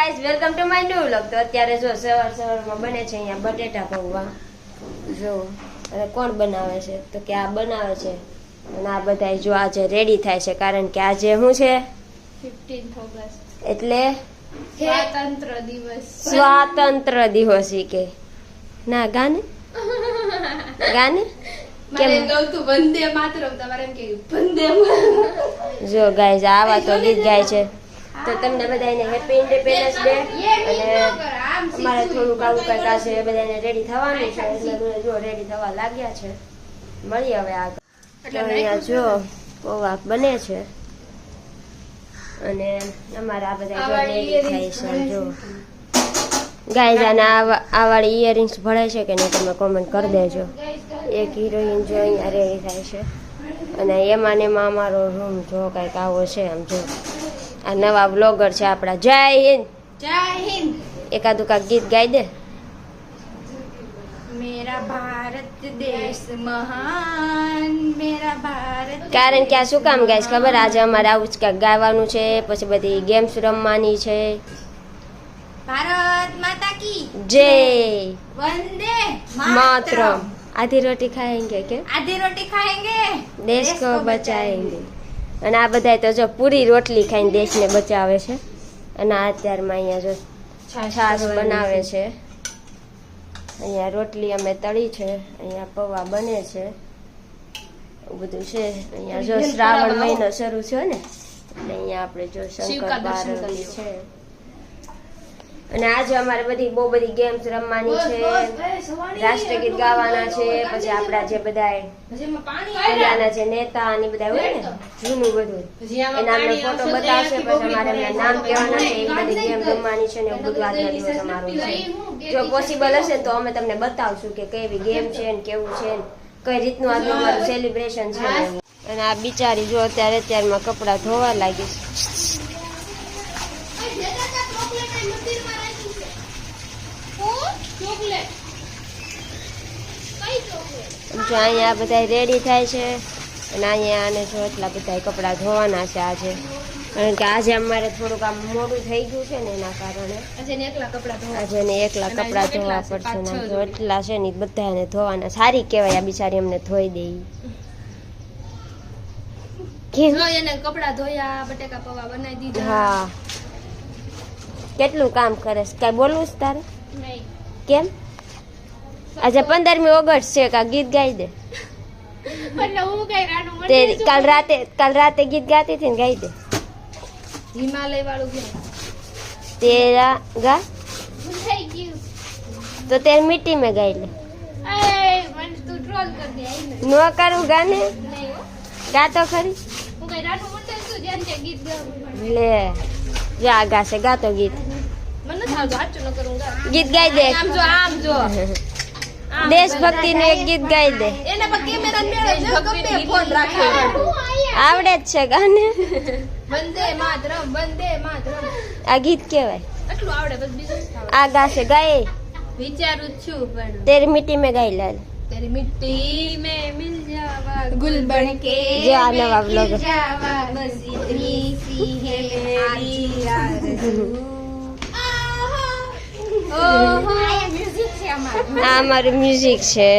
Guys welcome to my new vlog. તો અત્યારે જો સવારમાં બને છે અહીંયા બટેટા પૌવા। જો અને કોણ બનાવે છે તો કે આ બનાવે છે અને આ બધા જો આજે રેડી થાય છે કારણ કે આજે શું છે 15th ઓગસ્ટ એટલે સ્વાતંત્ર્ય દિવસ કે ના ગાને ગાને કેમ ગૌતું વંદે માતરમ તમારે એમ કે વંદે જો ગાઈસ આવા તો ગીત ગાય છે। તો તમને બધાને હેપી ઇન્ડિપેન્ડન્સ ડે અને અમારે થોડુંક આવું કંઈક આ છે બધાને રેડી થવાનું છે એટલે જો રેડી થવા લાગ્યા છે। મળીએ હવે આગળ। તો અહીંયા જો પૌવા બને છે અને અમારા આ બધા રેડી થાય છે। જો ગાઈસ આને આ વાળી ઇયરિંગ્સ ભળાય છે કે નહીં તમે કોમેન્ટ કરી દેજો। એક હિરોઈન જો અહીંયા રેડી થાય છે અને એમાં ને એમાં અમારો રૂમ જો કંઈક આવો છે। આમ જો આ નવા બ્લોગર છે આપણા। જય હિન્દ જય હિન્દ। એકાદું કાંક ગીત ગાઈ દે। મેરા ભારત દેશ મહાન મેરા ભારત કારણ કે આ શું કામ ગાઈસ ખબર આજે અમારે આવું જ કાંઈક ગાવાનું છે પછી બધી ગેમ્સ રમવાની છે। ભારત માતા કી જય વંદે मातरम आधी रोटी खाएंगे के आधी रोटी खाएंगे देश को बचाएंगे। અને આ બધા તો જો પૂરી રોટલી ખાઈને દેશને બચાવે છે અને આ અત્યારમાં અહીંયા જો છાશ બનાવે છે। અહીંયા રોટલી અમે તળી છે અહીંયા પૌવા બને છે બધું છે। અહીંયા જો શ્રાવણ મહિનો શરૂ છે ને એટલે અહીંયા આપણે જો શંકર પાર્વતી છે અને આજે અમારે બધી બહુ બધી ગેમ્સ રમવાની છે રાષ્ટ્રગીત ગાવાના છે પછી આપણા જે બધા પહેલાના જે નેતા અને બધા હોય ને જૂનું બધું એના અમને ફોટો બતાવશે પછી અમારે એમના નામ કહેવાના છે એ બધી ગેમ રમવાની છે ને એવું બધું આજનો દિવસ અમારો છે। જો પોસિબલ હશે તો અમે તમને બતાવશું કે કેવી ગેમ છે ને કેવું છે ને કઈ રીતનું આજનું અમારું સેલિબ્રેશન છે। અને આ બિચારી જો અત્યારમાં કપડાં ધોવા લાગી છે। જો અહીંયા બધા રેડી થાય છે અને અહીંયા આને જો એટલા બધા કપડાં ધોવાના છે આજે કારણ કે આજે અમારે થોડુંક આમ મોડું થઈ ગયું છે ને એના કારણે આજે ને એકલા કપડાં ધોવા પડશે ને જો એટલા છે ને બધાને ધોવાના। સારી કહેવાય આ બિચારી અમને ધોઈ દે કપડા ધોયા બટેકા પૌવા બનાવી દીધા। હા કેટલું કામ કરે છે કઈ બોલવું છે તારે નહીં કેમ આજે 15મી ઓગસ્ટ છે કા ગીત ગાઈ દે એટલે હું કઈ રાનું તે કાલ રાતે ગીત ગાતી હતી ને ગાઈ દે હિમાલય વાળું ગીત તેરા ગા થઈ ગયું તો તેર મિટ્ટી में ગાઈ લે એ મને તું ટ્રોલ કર દે આઈ નો કરું ગાને નહીં હો ગા તો ખરી હું કઈ રાનું મંડળ છું જેમ કે ગીત ગાવું લે જો આ ગાશે ગાતો ગીત મને થાવ સાચું ન કરું ગીત ગાઈ દે આમ જો દેશભક્તિ નું એક ગીત ગાઈ દે એને પર કેમેરા મેળે જો ગમે ફોન રાખે આવડે જ છે ગાને વંદે માતરમ આ ગીત કહેવાય એટલું આવડે બસ બીજું જ થાવ આ ગાશે ગાય વિચારું છું પણ તેરી મિટ્ટી में ગાઈ લાલ तेरी मिट्टी में मिल जावा गुल बन के जो आने वाला व्लॉग जावा बस इतनी सी है मेरी आरज़ू ओहो म्यूजिक છે અમારું આ અમારું મ્યુઝિક છે।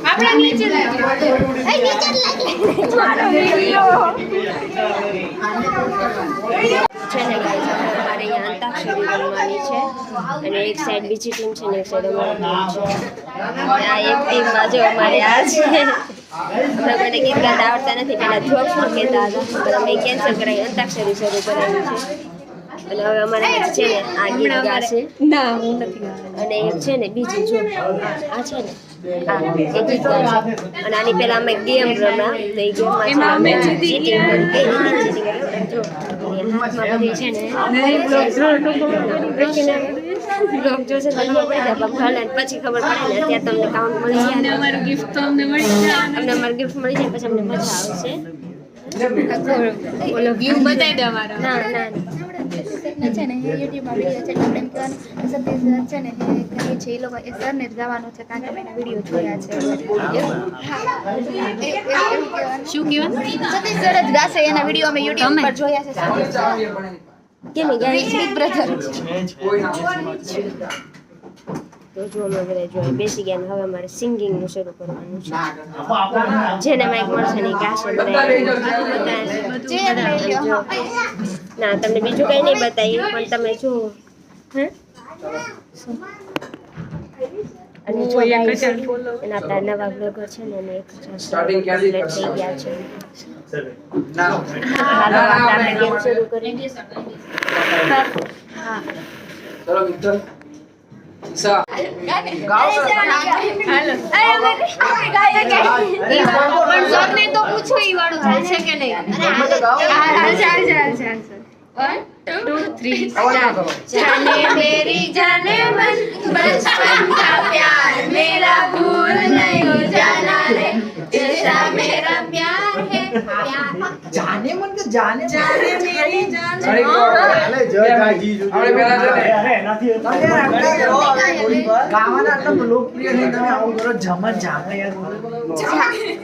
આપણા નીચે છે ને ગાઈસ અમારે અહીંયા અંતાક્ષરી રમવાની છે અને એક સાઈડ બીજી ટીમ છે ને એક સાઈડ અમારી ટીમ છે। આ એક ટીમમાં જો અમારે આ છે અમને મને ગીત ગાતા આવડતા નથી પેલા જોક્સ પણ કહેતા હતા પણ અમે કેન્સલ કરાવી અંતાક્ષરી શરૂ કરાવી છે અને હવે અમારે છે ને આ ગીત ગાશે ના હું નથી અને એક છે ને બીજી જો આ છે ને આ એક ગીત ગાશે અને આની પહેલા અમે ગેમ રમ્યા તો એ ગેમમાં અમે ચીટિંગ કરી કઈ રીતે ચીટિંગ કરી જો હાથમાં બધી છે ને બ્લોગ જોશે તો ખબર પડી જાય ભલે પછી ખબર પડે ને ત્યાં તમને કાઉન્ટ મળી જાય અમારું ગિફ્ટ તો અમને મળી જાય અમને અમારી ગિફ્ટ મળી જાય પછી અમને મજા આવશે ઓલો વ્યૂ બતાવી દે અમારો ના ના છે ને એ યુટ્યુબમાં વિડીયો છે એટલે એમ કહેવાનું સતીશ સર છે ને એ કહે છે એ લોકો એ સરને જ ગાવાનું છે કારણ કે મેં એના વિડીયો જોયા છે શું કહેવાનું સતીશ સર જ ગાશે એના વિડીયો અમે યુટ્યુબ પર જોયા છે કેમ ગાય બિગ બ્રધર તો જો અમે બધા જોઈએ બેસી ગયા ને હવે અમારે સિંગિંગનું શરૂ કરવાનું છે જેને માઇક મળશે ને ગાશે ના તમને બીજું કઈ નહીં બતાવ્યું પણ તમે જુઓ હે અને જો guys, એના આપણા નવા બ્લોગર છે ને એને 1000 કમ્પ્લીટ થઈ ગયા છે હાલો આપણે ગેમ શરૂ કરીએ હા ચલો મિત્ર ઈશા પણ સરને તો પૂછો ઈ વાળું થાય છે કે નહીં One, two, three, start. जाने मेरी जाने मन बचपन का प्यार मेरा भूल नहीं हो जाना रे जैसा मेरा प्यार है प्यार जाने मन के जाने जाने मेरी जाने અરે હાલે જય ગાજી જો આપણે પહેલા છે ને ગાવાના આટલા લોકપ્રિય છે તમે આવું કરો જમન જામે યાર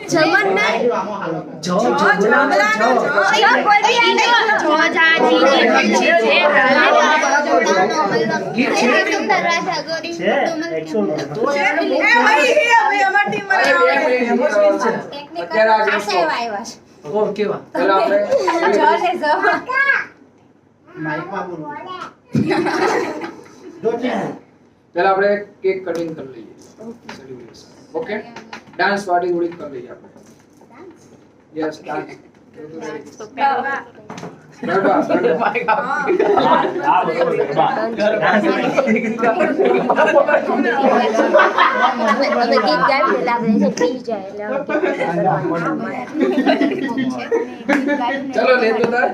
જમન ના જો અત્યારે આ ઓ કેવા પહેલા આપણે કેક કટિંગ કરી લઈએ સેલિબ્રેશન ઓકે ડાન્સ પાર્ટી થોડી કરી લઈએ આપણે યસ ડાન્સ અમે ગીત ગાઈએ એટલે આપણે જે પી જાય એટલે ચલો લે તો તાર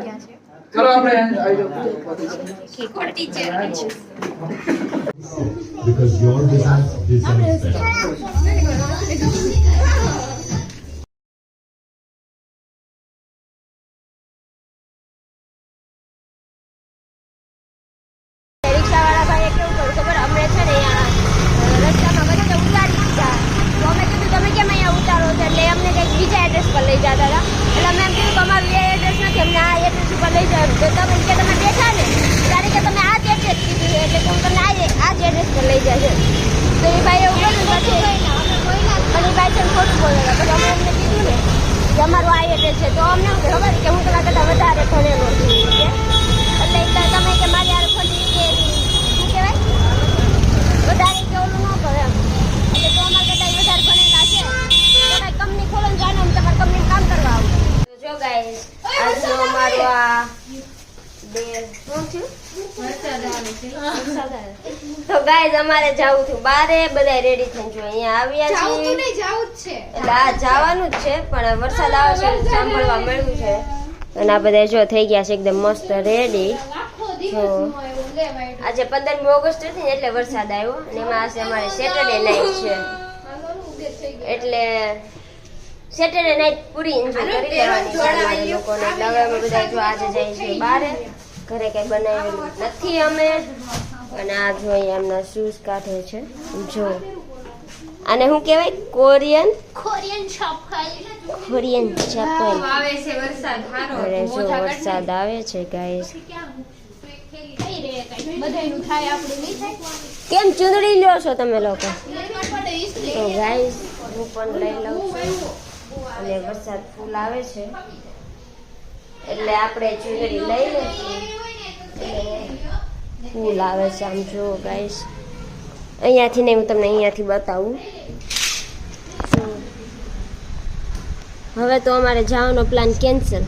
ચલો આપણે આવી જાઓ because your design deserves better. રિક્ષાવાળા ભાઈએ કેવું કર્યું ખબર અમે છે ને રસ્તામાં બધાને ઉતારી દીધા તો અમે કીધું તમે કેમ અહીંયા ઉતારો છો એટલે અમને કંઈક બીજા એડ્રેસ પર લઈ જતા હતા એટલે અમે એમ કીધું કે અમારું એ એડ્રેસ નથી અમને આ એડ્રેસ ઉપર લઈ જવાનું તો તમે કે તમે બેઠા ને ત્યારે કે તમે આ જ એડ્રેસ કીધું એટલે કે હું તમને આ જ એડ્રેસ પર લઈ જશે તો એ ભાઈ એવું કર્યું પછી અને એ ભાઈ છે ને ખોટું બોલેલા પછી અમે એમને કીધું ને કે અમારું આ એડ્રેસ છે તો અમને એવું ખબર કે હું પેલા કરતાં વધારે ભણેલો છું એટલે તમે કે મારી યાર ખોટી કે શું કહેવાય વધારે કે ઓલું ન કરે એમ એટલે તો અમારે કરતાં વધારે ભણેલા છે તો કાંઈ કંપની ખોલો ને જાણો ને તમારે કંપની કામ કરવા આવું તો જો ગાઈસ આજનો અમારો આ બે શું થયું તો ગાઈસ અમારે જાવું થયું બારે બધા રેડી થઈને જો અહીંયા આવ્યા છીએ એટલે આ જવાનું જ છે પણ વરસાદ આવે છે સાંભળવા મળ્યું છે અને આ બધા જો થઈ ગયા છે એકદમ મસ્ત રેડી જો આજે 15મી ઓગસ્ટ હતી ને એટલે વરસાદ આવ્યો અને એમાં આજે અમારે સેટરડે નાઈટ છે એટલે સેટરડે નાઈટ પૂરી એન્જોય કરી લેવાની છે અમારે લોકોને એટલે હવે અમે બધા જો આજે જઈએ છીએ બહાર ઘરે કંઈ બનાવેલું નથી અમે અને આ જો અહીંયા એમના શૂઝ કાઢે છે જો આને શું કહેવાય કોરિયન ચપ્પલ આવે છે વરસાદ હારો અરે જો વરસાદ આવે છે ગાઈસ બધાયનું થાય આપણું નહીં થાય કેમ ચૂંદડી લ્યો છો તમે લોકો તો ગાઈસ હું પણ લઈ લઉં છું અને વરસાદ ફૂલ આવે છે એટલે આપણે ચૂંદડી લઈ લઈશું ફૂલ આવે છે આમ જો ગાઈસ અહીંયાથી નહીં હું તમને અહીંયાથી બતાવું હવે તો અમારે જવાનો પ્લાન કેન્સલ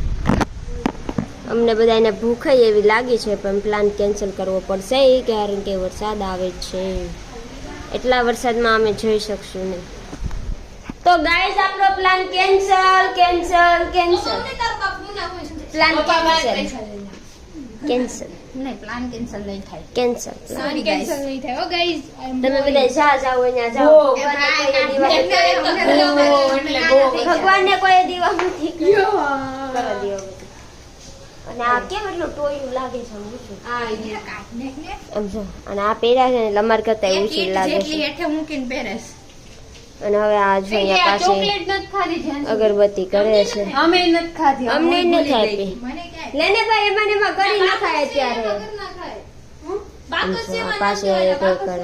અમને બધાને ભૂખ એવી લાગી છે પણ પ્લાન કેન્સલ કરવો પડશે કારણ કે વરસાદ આવે છે એટલા વરસાદમાં અમે જઈ શકશું નહીં તો ગાઈસ આપણો પ્લાન કેન્સલ પ્લાન કેન્સલ નહીં પ્લાન કેન્સલ નહીં થાય કેન્સલ સોરી કેન્સલ નહીં થાય ઓ ગાઈઝ તમે બધા જ્યાં જાઓ અહીંયા જાઓ ભગવાનને કોઈ દીવા નથી કરો દીવા અને આ કેમ એટલું ટોયું લાગે છે એમ જો અને આ પહેર્યા છે ને એટલે અમારે કરતા ઊંચી લાગે જેટલી છે હેઠે મૂકીને પહેરેસ અને હવે આ જો અહીંયા પાછી અગરબત્તી કરે છે અમે નથી ખાધી અમને નથી આપી મને ક્યાંય લેને ભાઈ એમાં ને એમાં કરી ના ખાય અત્યારે ના ખાય આ પાસે કોઈ કરે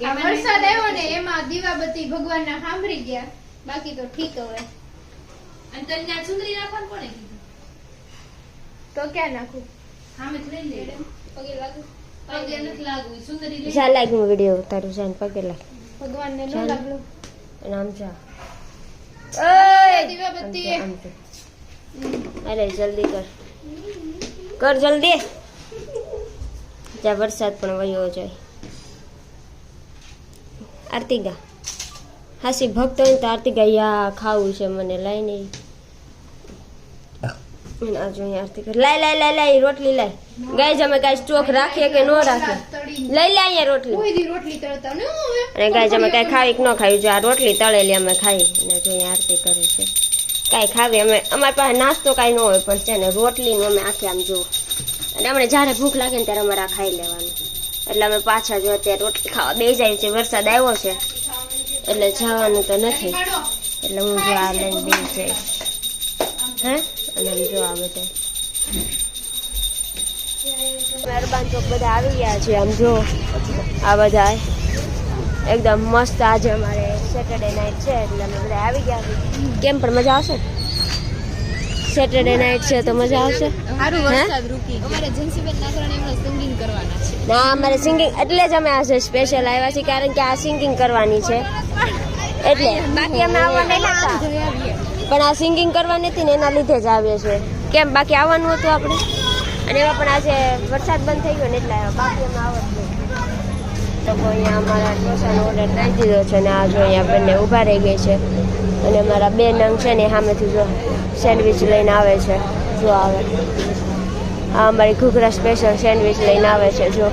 આ વરસાદ આવ્યો ને એમાં દીવાબત્તી ભગવાનના સાંભળી ગયા બાકી તો ઠીક હવે અને તને ત્યાં સુંદરી નાખવાનું કોણે કીધું તો ક્યાં નાખું સામે જ લઈ લે પગે લાગુ પગે નથી લાગવું સુંદરી લઈ જા લાગ હું વિડિયો ઉતારું જાન પગે લાગ ભગવાનને ન ચાલ. લાગલો અને આમ જા દીવાબત્તી આમ તો. અરે જલ્દી કર જલ્દી જ્યાં વરસાદ પણ વયો જાય આરતી ગા હાસી ભક્ત હોય ને તો આરતી ગા યા ખાવું છે મને લાઈ નહીં આ જો અહીંયા આરતી કર લાય રોટલી લાય ગાય અમે કાંઈ સ્ટોક રાખીએ કે ન રાખીએ લઈ લે અહીંયા રોટલી કોઈ દી રોટલી તળતા ન હવે અને ગાય અમે કાંઈ ખાવી કે ન ખાવી જો આ રોટલી તળેલી અમે ખાઈ અને જો અહીંયા આરતી કરે છે કાંઈ ખાવી અમે અમારી પાસે નાસ્તો કાંઈ ન હોય પણ છે ને રોટલીનું અમે આખી આમ જો અને અમને જ્યારે ભૂખ લાગે ને ત્યારે અમારે આ ખાઈ લેવાનું એટલે અમે પાછા જો અત્યારે રોટલી ખાવા બે જાય છે વરસાદ આવ્યો છે એટલે જવાનું તો નથી એટલે હું જો આ લઈને બે જઈશ હે અને આમ જો આ બધા મહેરબાન ચોક બધા આવી ગયા છે આમ જો આ બધા એકદમ મસ્ત આજે અમારે સેટરડે નાઇટ છે એટલે અમે બધા આવી ગયા છે કેમ પણ મજા આવશે સેટરડે નાઇટ છે તો મજા આવશે સારું હે? વરસાદ રૂકી અમારે જંસીબેન નાગરાણી એમણે સિંગિંગ કરવાના છે ના અમારે સિંગિંગ એટલે જ અમે આજે સ્પેશિયલ આવ્યા છીએ કારણ કે આ સિંગિંગ કરવાની છે એટલે બાકી અમે આવવા નહીં લાગતા પણ આ સિંગિંગ કરવાની હતી ને એના લીધે જ આવીએ છીએ કેમ બાકી આવવાનું હતું આપણે અને એમાં પણ આજે વરસાદ બંધ થઈ ગયો ને એટલે આવ્યા બાકી અમે આવત નહીં તો અહીંયા અમારા ઢોસાનો ઓર્ડર દઈ દીધો છે અને આ જો અહીંયા બંને ઊભા રહી ગઈ છે અને અમારા બે નંગ છે ને સામેથી જો સેન્ડવિચ લઈને આવે છે જો આવે આ અમારી ઘૂઘરા સ્પેશિયલ સેન્ડવિચ લઈને આવે છે જો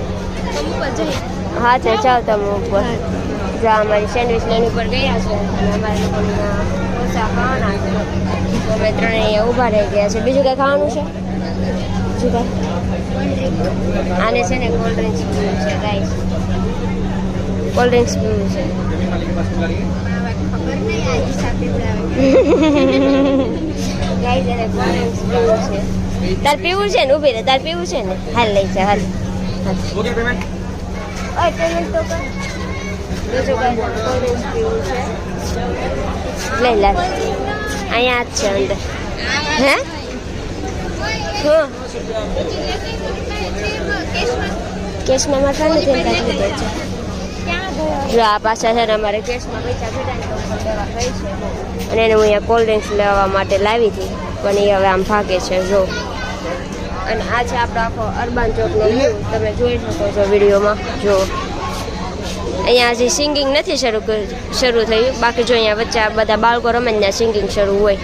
હા તો જાઓ તમે ઉપર જો આ અમારી સેન્ડવિચ લઈને ઉપર ગયા છે અને અમારે લોકોને ઢોસા ખાવાના છે તો અમે ત્રણે અહીંયા ઊભા રહી ગયા છે બીજું કંઈ ખાવાનું છે બીજું કંઈ આને છે ને કોલ્ડ ડ્રિંક્સ પીવું છે ગાઈસ કોલ્ડ ડ્રિંક્સ પીવું છે ખબર નહીં આ હિસાબે ગાઈસ એને કોલ્ડ ડ્રિંક્સ પીવું છે તાર પીવું છે ને ઊભી રહે તાર પીવું છે ને હાલ લઈ જા હાલ ઓકે પેમેન્ટ ઓય પેમેન્ટ તો કર બીજું કાંઈ કોલ્ડ ડ્રિંક્સ પીવું છે લઈ લા અહીંયા જ છે અંદર હે હા કેશમાં માથા નથી કાઢી દે છે જો આ પાછા છે ને અમારે કેશમાં પૈસા ઘટાડીને તો ઉપર દવા ગઈ છે અને એને હું અહીંયા કોલ્ડ ડ્રિંક્સ લેવા માટે લાવી હતી પણ એ હવે આમ ભાગે છે જો અને આ છે આપણો આખો અરબાન ચોકનો વ્યૂ તમે જોઈ શકો છો વિડીયોમાં જો અહીંયા હજી સિંગિંગ નથી શરૂ થયું બાકી જો અહીંયા વચ્ચે આ બધા બાળકો રમે ને સિંગિંગ શરૂ હોય